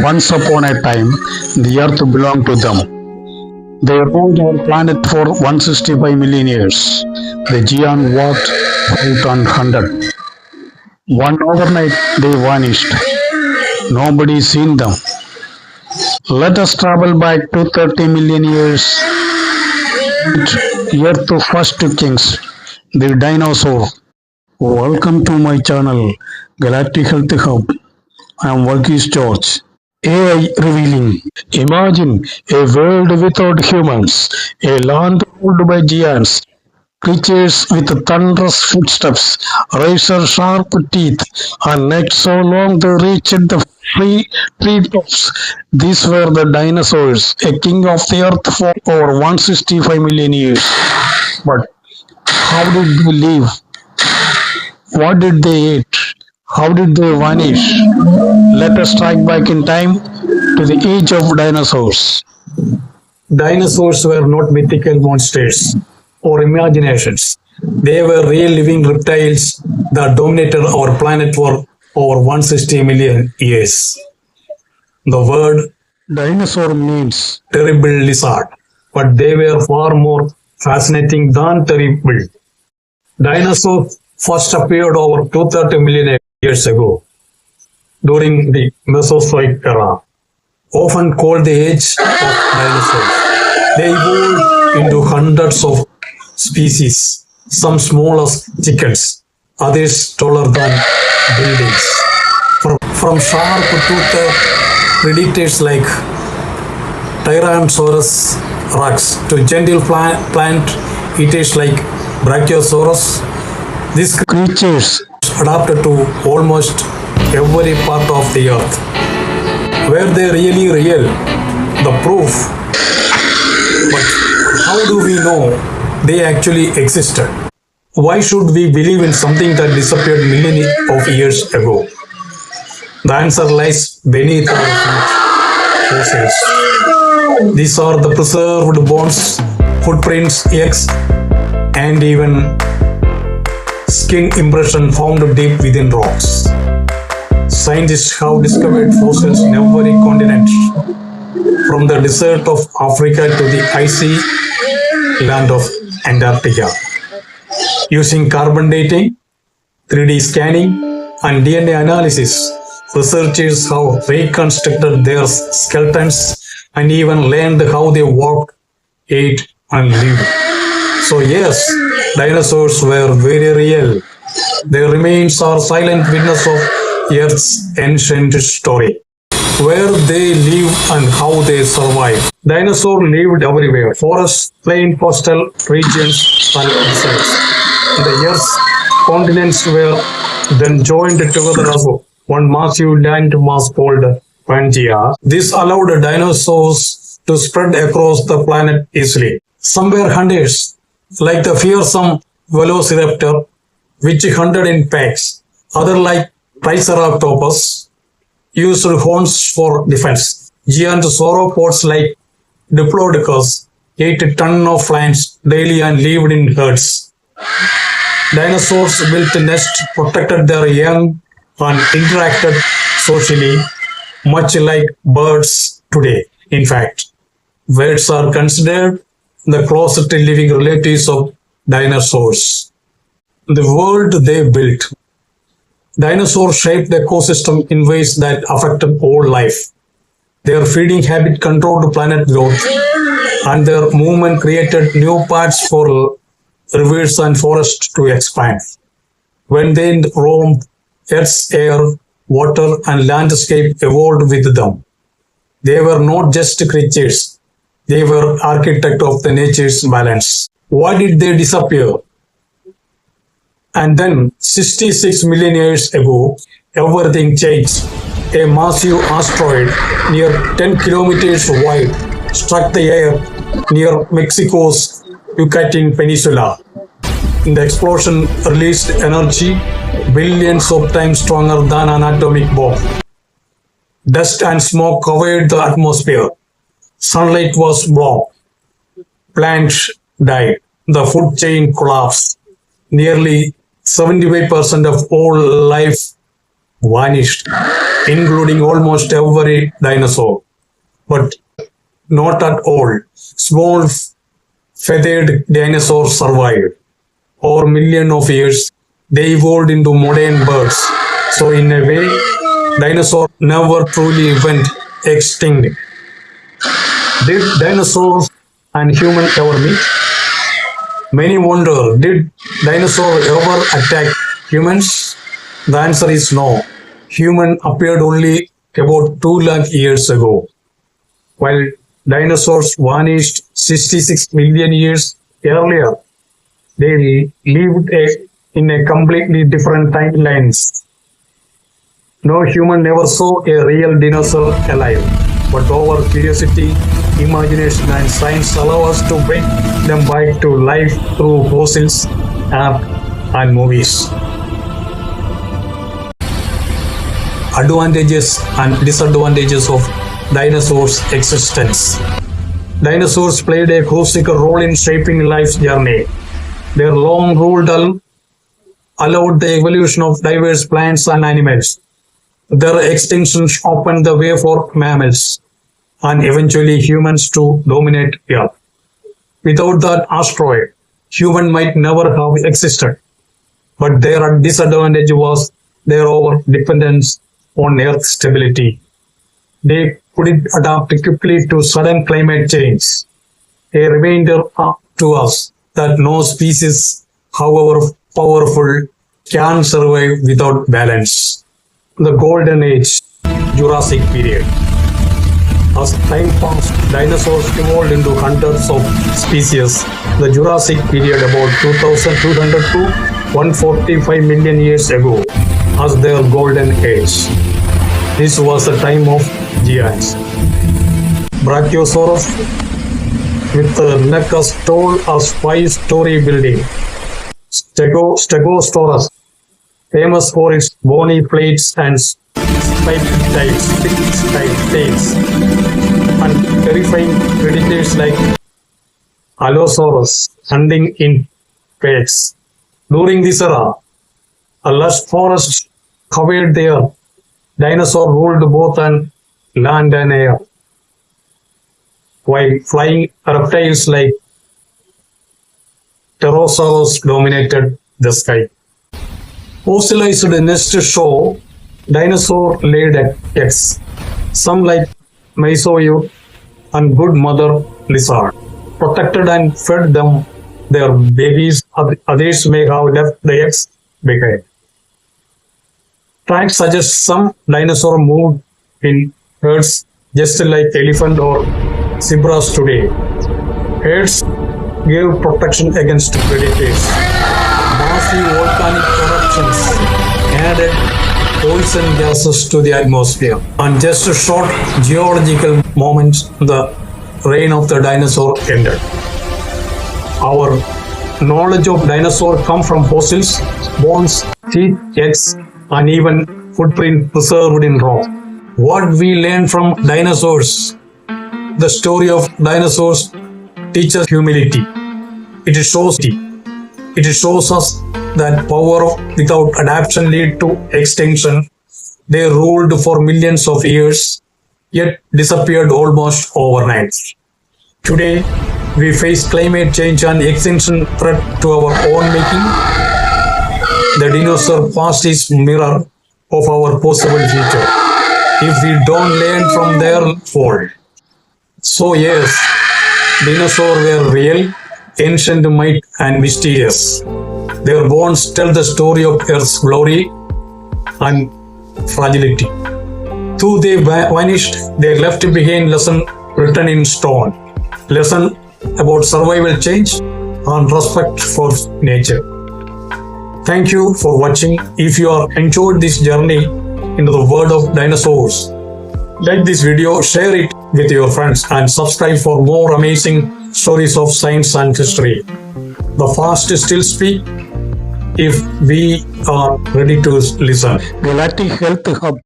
Once upon a time, the earth belonged to them. They ruled our planet for 165 million years. The giant walked out on 100. One overnight, they vanished. Nobody seen them. Let us travel back to 30 million years. Earth to first kings, the dinosaur. Welcome to my channel, Galactic Health Hub. I am Varghese George. AI revealing. Imagine a world without humans, a land ruled by giants, creatures with thunderous footsteps, razor-sharp teeth, and necks so long they reached the treetops. These were the dinosaurs, a king of the earth for over 165 million years. But how did they live? What did they eat? How did they vanish? Let us strike back in time to the age of dinosaurs. Dinosaurs were not mythical monsters or imaginations. They were real living reptiles that dominated our planet for over 160 million years. The word Dinosaur means terrible lizard, but they were far more fascinating than terrible. Dinosaurs first appeared over 230 million years ago during the Mesozoic Era, often called the age of dinosaurs. They evolved into hundreds of species, some small as chickens, others taller than buildings. From sharp-toothed predators like Tyrannosaurus rex to gentle plant eaters like Brachiosaurus, these creatures adapted to almost every part of the earth. Were they really real? The proof. But how do we know they actually existed? Why should we believe in something that disappeared millions of years ago? The answer lies beneath our fossils. These are the preserved bones, footprints, eggs, and even skin impression found deep within rocks. Scientists have discovered fossils in every continent, from the desert of Africa to the icy land of Antarctica. Using carbon dating, 3D scanning, and DNA analysis, researchers have reconstructed their skeletons and even learned how they walked, ate, and lived. So yes, dinosaurs were very real. Their remains are silent witness of Earth's ancient story, where they live and how they survive. Dinosaurs lived everywhere: forests, plain coastal regions, and deserts. The Earth's continents were then joined together as one massive land mass called Pangea. This allowed dinosaurs to spread across the planet easily. Some were hunters, like the fearsome Velociraptor, which hunted in packs. Others, like Triceratops, used horns for defense. Giant sauropods like Diplodocus ate a ton of plants daily and lived in herds. Dinosaurs built nests, protected their young, and interacted socially, much like birds today. In fact, birds are considered the closest living relatives of dinosaurs. The world they built. Dinosaurs shaped the ecosystem in ways that affected all life. Their feeding habit controlled planet growth, and their movement created new paths for rivers and forests to expand. When they roamed, Earth's air, water, and landscape evolved with them. They were not just creatures, they were architects of the nature's balance. Why did they disappear? And then, 66 million years ago, everything changed. A massive asteroid near 10 kilometers wide struck the air near Mexico's Yucatan Peninsula. The explosion released energy billions of times stronger than an atomic bomb. Dust and smoke covered the atmosphere. Sunlight was blocked. Plants died. The food chain collapsed. Nearly 75% of all life vanished, including almost every dinosaur. But not at all. Small feathered dinosaurs survived. Over millions of years, they evolved into modern birds. So in a way, dinosaurs never truly went extinct. Did dinosaurs and humans ever meet? Many wonder, did dinosaurs ever attack humans? The answer is no. Human appeared only about 2 lakh years ago, while dinosaurs vanished 66 million years earlier. They lived in a completely different timelines. No human ever saw a real dinosaur alive, but our curiosity, imagination, and science allow us to bring them back to life through fossils, art, and movies. Advantages and disadvantages of dinosaurs' existence. Dinosaurs played a crucial role in shaping life's journey. Their long rule allowed the evolution of diverse plants and animals. Their extinction opened the way for mammals and eventually humans to dominate Earth. Without that asteroid, human might never have existed. But their disadvantage was their over-dependence on Earth's stability. They couldn't adapt quickly to sudden climate change. A reminder to us that no species, however powerful, can survive without balance. The Golden Age, Jurassic Period. As time passed, dinosaurs evolved into hundreds of species. The Jurassic Period, about 2200 to 145 million years ago, as their golden age. This was the time of giants. Brachiosaurus, with a neck as tall as 5-story building. Stegosaurus, famous for its bony plates and spiked tails, and terrifying predators like Allosaurus hunting in packs. During this era, a lush forest covered the earth. Dinosaurs ruled both on land and air, while flying reptiles like Tyrannosaurus dominated the sky. Fossilized nests show dinosaurs laid eggs. Some like Mesozoic and good mother lizard protected and fed them their babies. Others may have left the eggs behind. Tracks suggest some dinosaurs moved in herds just like elephant or zebras today. Herds gave protection against predators. Massive volcanic eruptions added poison gases to the atmosphere. And just a short geological moment, the reign of the dinosaur ended. Our knowledge of dinosaurs comes from fossils, bones, teeth, eggs, and even footprint preserved in rock. What we learn from dinosaurs? The story of dinosaurs teaches humility. It shows us that power without adaptation leads to extinction. They ruled for millions of years, yet disappeared almost overnight. Today, we face climate change and extinction threat to our own making. The dinosaur past is mirror of our possible future if we don't learn from their fall. So yes, dinosaurs were real, ancient, might, and mysterious. Their bones tell the story of Earth's glory and fragility. Though they vanished, they left behind lesson written in stone. Lesson about survival, change, and respect for nature. Thank you for watching. If you are enjoyed this journey into the world of dinosaurs, like this video, share it with your friends, and subscribe for more amazing stories of science and history. The past still speak if we are ready to listen. Galactic Health Hub